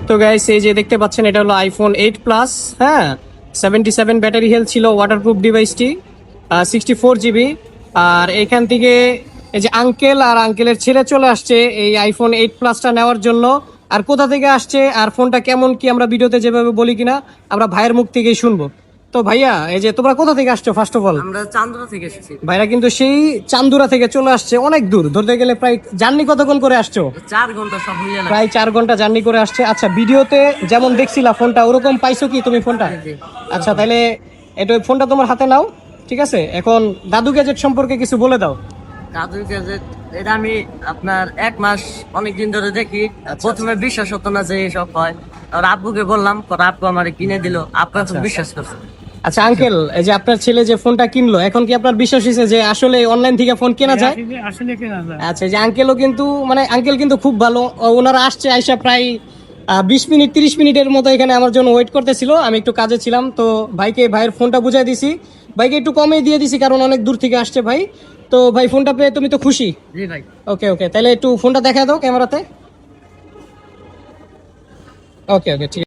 তো গাইস এই যে দেখতে পাচ্ছেন এটা হলো আইফোন 8 প্লাস, হ্যাঁ 77 ব্যাটারি হেলথ ছিল, ওয়াটারপ্রুফ ডিভাইসটি, 64 জিবি। আর এখান থেকে এই যে আঙ্কেল আর আঙ্কেলের ছেলে চলে আসছে এই আইফোন 8 প্লাসটা নেওয়ার জন্য। আর কোথা থেকে আসছে আর ফোনটা কেমন কি আমরা ভিডিওতে যেভাবে বলি কিনা আমরা ভাইয়ের মুখ থেকেই শুনবো। তো ভাইয়া এই যে তোমরা কোথা থেকে আসছো ফার্স্ট অফ অল? আমরা চান্দনা থেকে এসেছি। ভাইরা কিন্তু সেই চান্দুরা থেকে চলে আসছে, অনেক দূর, ধরতে গেলে প্রায় জার্নি কতক্ষণ করে আসছো? 4 ঘন্টা সব মিলে না। প্রায় 4 ঘন্টা জার্নি করে আসছে। আচ্ছা ভিডিওতে যেমন দেখছিলা ফোনটা ওরকম পাইছো কি তুমি ফোনটা? জি। আচ্ছা তাহলে এটা ফোনটা তোমার হাতে নাও, ঠিক আছে? এখন দাদু গ্যাজেট সম্পর্কে কিছু বলে দাও। কাজু গ্যাজেট এটা আমি আপনার 1 মাস অনেকদিন ধরে দেখি। প্রথমে বিশ্বাস হতো না যে এসব হয়, আর আব্বুকে বললাম, পরে আব্বু আমারে কিনে দিল, আব্বু এখন বিশ্বাস করছে। আচ্ছা আঙ্কেল, এই যে আপনার ছেলে যে ফোনটা কিনলো এখন কি আপনার বিশ্বাস হয়েছে যে আসলে অনলাইন থেকে ফোন কেনা যায়? আসলে কেনা যায়। আচ্ছা এই যে আঙ্কেলও কিন্তু মানে আঙ্কেল কিন্তু খুব ভালো, ওনারা আসছে আইসা প্রায় 20 মিনিট 30 মিনিটের মতো এখানে আমার জন্য ওয়েট করতেছিল। আমি একটু কাজে ছিলাম, তো ভাইয়ের ফোনটা বুঝাই দিছি, ভাইকে একটু কমে দিয়ে দিছি কারণ অনেক দূর থেকে আসছে ভাই। তো ভাই ফোনটা পেয়ে তুমি তো খুশি? জি ভাই। ওকে ওকে, তাহলে একটু ফোনটা দেখা দাও ক্যামেরাতে। ওকে ওকে ঠিক আছে।